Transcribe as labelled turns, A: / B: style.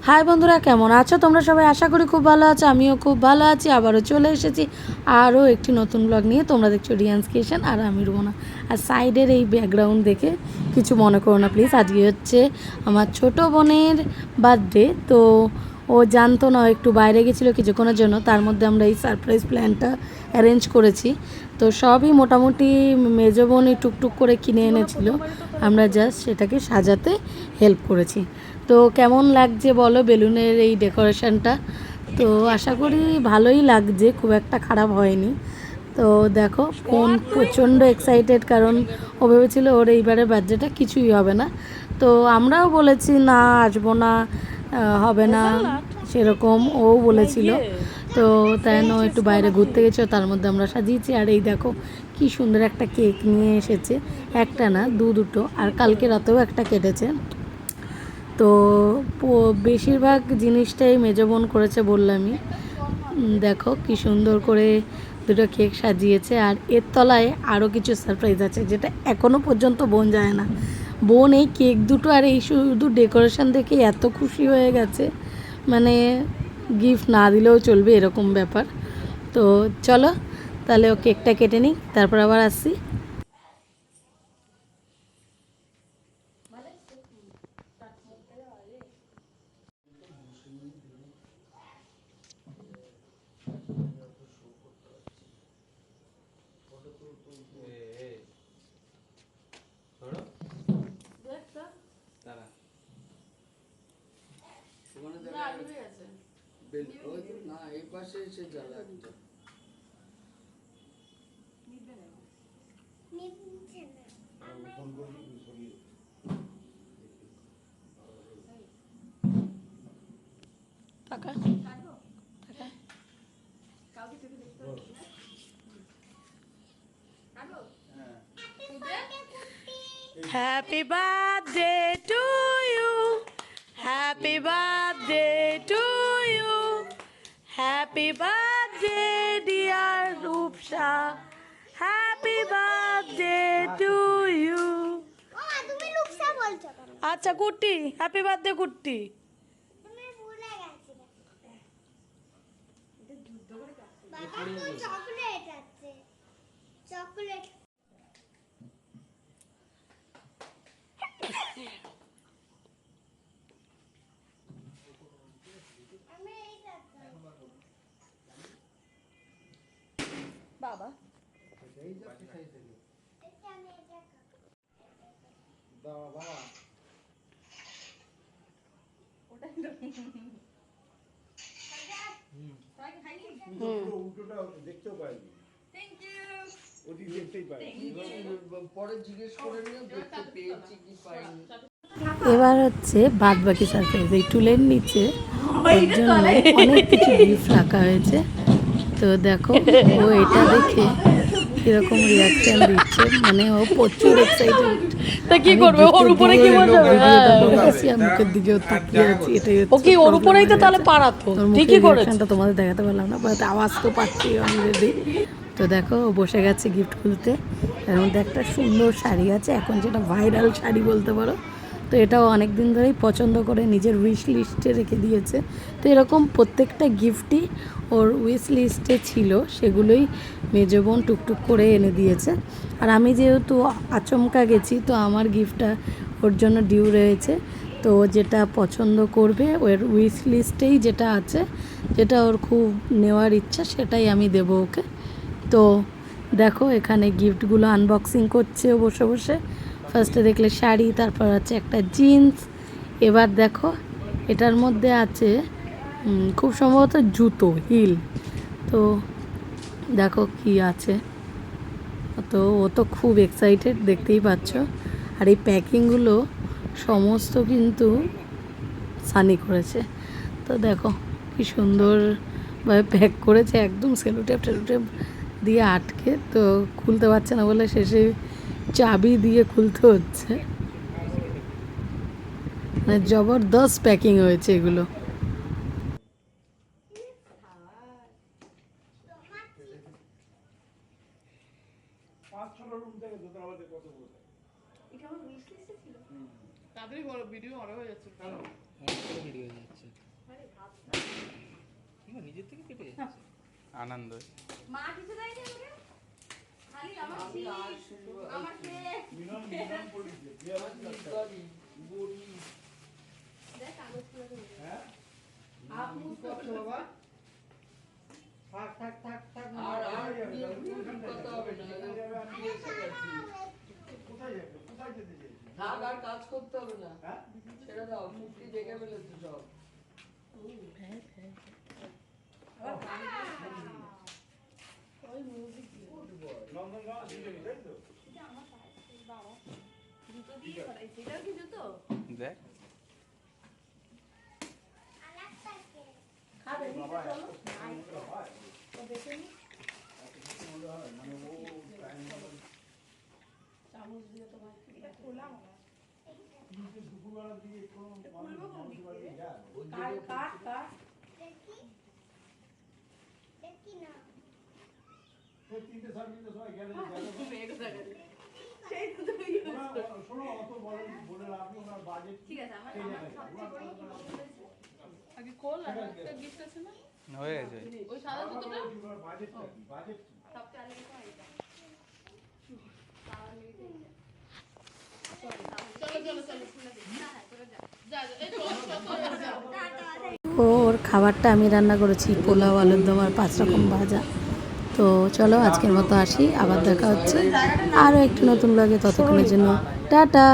A: High বন্ধুরা, কেমন আছো তোমরা সবাই? আশা করি খুব ভালো আছো। আমিও খুব ভালো আছি। আবারও চলে এসেছি আরও একটি নতুন ব্লগ নিয়ে। তোমরা দেখছো রিয়ান্স কিচেন আর আমি রুমনা। আর সাইডের এই ব্যাকগ্রাউন্ড দেখে কিছু মনে করো না প্লিজ। আজকে হচ্ছে আমার ছোট বোনের বার্থডে। তো ও জানতো না, একটু বাইরে গেছিলো কিছুক্ষণের জন্য, তার মধ্যে আমরা এই সারপ্রাইজ প্ল্যানটা অ্যারেঞ্জ করেছি। তো সবই মোটামুটি মেজো বোনই টুকটুক করে কিনে এনেছিল, আমরা জাস্ট সেটাকে সাজাতে হেল্প করেছি। তো কেমন লাগছে বলো বেলুনের এই ডেকোরেশনটা? তো আশা করি ভালোই লাগছে, খুব একটা খারাপ হয়নি। তো দেখো বোন প্রচণ্ড এক্সাইটেড, কারণ ও ভেবেছিল ওর এইবারের বার্থডেটা কিছুই হবে না। তো আমরাও বলেছি না, আসবো না, হবে না সেরকম ও বলেছিল। তো তাই ও একটু বাইরে ঘুরতে গেছিলো, তার মধ্যে আমরা সাজিয়েছি। আর এই দেখো কি সুন্দর একটা কেক নিয়ে এসেছে, একটা না দুটো, আর কালকে রাতেও একটা কেটেছে। তো বেশিরভাগ জিনিসটাই মেজো বোন করেছে বললামই। দেখো কি সুন্দর করে দুটো কেক সাজিয়েছে। আর এর তলায় আরও কিছু সারপ্রাইজ আছে, যেটা এখনও পর্যন্ত বোন যায় না। বোন এই কেক দুটো আর এই শুধু ডেকোরেশন দেখে এত খুশি হয়ে গেছে, মানে গিফট না দিলেও চলবে এরকম ব্যাপার। তো চলো তাহলে ও কেকটা কেটে নিই, তারপর আবার আসছি। না এই পাশে এসে জ্বালা একটা টাকা Happy birthday to you. Happy birthday to you. Happy birthday dear Rupsha. Happy birthday to you. তুমি রূপসা বলছো কেন? আচ্ছা কুট্টি, হ্যাপি বার্থডে কুট্টি। তুমি ভুলে গেছিলে। বাবা তো চকলেট আছে। চকলেট বাবা বাবা দেখতেও পাইনি। এবার হচ্ছে বাদ বাকি সারপ্রাইজ। এই টুলের নিচে ওর জন্য অনেক কিছু গিফট রাখা হয়েছে। তো দেখো ও এটা দেখে কিরকম রিয়াকশন দিচ্ছে, মানে ও প্রচুর এক্সাইটেড। তা কি করবে, ওর উপরে কি বসাবে? আর মুখের দিকে তাকিয়ে আছি, এটাই হচ্ছে। ও কি ওর উপরেই তো তাহলে পারাতো, ঠিকই করেছে। তোমাদের দেখাতে পারলাম না, বাট আওয়াজ তো পাচ্ছি অলরেডি। তো দেখো ও বসে গেছে গিফট খুলতে। এর মধ্যে একটা সুন্দর শাড়ি আছে, এখন যেটা ভাইরাল শাড়ি বলতে পারো। তো এটাও অনেক দিন ধরেই পছন্দ করে নিজের উইশ লিস্টে রেখে দিয়েছে। তো এরকম প্রত্যেকটা গিফটই ওর উইশ লিস্টে ছিল, সেগুলোই মেজো বোন টুকটুক করে এনে দিয়েছে। আর আমি যেহেতু আচমকা গেছি, তো আমার গিফটটা ওর জন্য ডিউ রয়েছে। তো যেটা পছন্দ করবে ওর উইশ লিস্টেই যেটা আছে, যেটা ওর খুব নেওয়ার ইচ্ছা, সেটাই আমি দেবো ওকে। তো দেখো এখানে গিফটগুলো আনবক্সিং করছে ও বসে বসে। ফার্স্টে দেখলে শাড়ি, তারপর আছে একটা জিন্স। এবার দেখো এটার মধ্যে আছে খুব সম্ভবত জুতো, হিল। তো দেখো কি আছে। তো ও তো খুব এক্সাইটেড, দেখতেই পাচ্ছ। আর এই প্যাকিংগুলো সমস্ত কিন্তু সানি করেছে। তো দেখো কি সুন্দরভাবে প্যাক করেছে, একদম সেলোটেপ টেলোটেপ দিয়ে আটকে। তো খুলতে পারছে না বলে শেষে চাবি দিয়ে খুলতে হচ্ছে। মানে জবরদস্ত প্যাকিং হয়েছে এগুলো। তাড়াতাড়ি বড় ভিডিও অর্ডার হয়ে যাচ্ছে। ভিডিও যাচ্ছে।
B: নিজের থেকে কেটে যাচ্ছে আনন্দ।
C: মা কিছু দেয়নি আমাকে, খালি আমার চিপস, আমার কেক। দেখ কাগজগুলো তো
D: হ্যাঁ
C: আপনি
D: করছো বাবা থাক থাক থাক থাক
E: আর কথা হবে না,
D: আমি এসে গেছি কোথায় যাবে কোথায় যেতে চাইছি
E: থাক আর কাজ করতে হবে না,
D: হ্যাঁ
E: ছেড়ে দাও, মুক্তি দেখে ফেলেছে সব।
C: ওই মিউজিক
D: নন্দনগাঁও শিলিগুড়ি তাই তো
C: এটা আমার পায়ে বাবা জুতো দিয়ে করাইছে, এটাও কি জুতো?
B: দেখ
C: খাবে নি
D: বাবা
C: চলো
D: এত হয়
C: ও দেখে নি
D: মনে হয় মানে ও টাইম
C: চামচ দিয়ে তোমার এটা খোলা মনে হয়।
D: কিন্তু দুপুরবেলার দিকে কোনো মানুষ বাড়ি যায়
C: কাট কাট কাট
D: তো 3:30 সময় গেলে
C: সেই তো তুমি
D: শোনো অত বলে আপনি ওনার বাজেট
C: ঠিক আছে আমার
F: আগে খোল আর একটা গিফট আছে না
B: হয়ে গেছে।
F: ওই সাদা জুতোটা
D: বাজেটটা কি বাজেট
C: সবচেয়ে আগে তো এটা
F: চলো চলো চলো যা যা, এই চলো চলো
A: ওর খাবারটা আমি রান্না করেছি, পোলাও, আলুর দম আর 5 রকম ভাজা। তো চলো আজকের মতো আসি, আবার দেখা হচ্ছে আরও একটু নতুন ব্লগে, ততক্ষণের জন্য টাটা।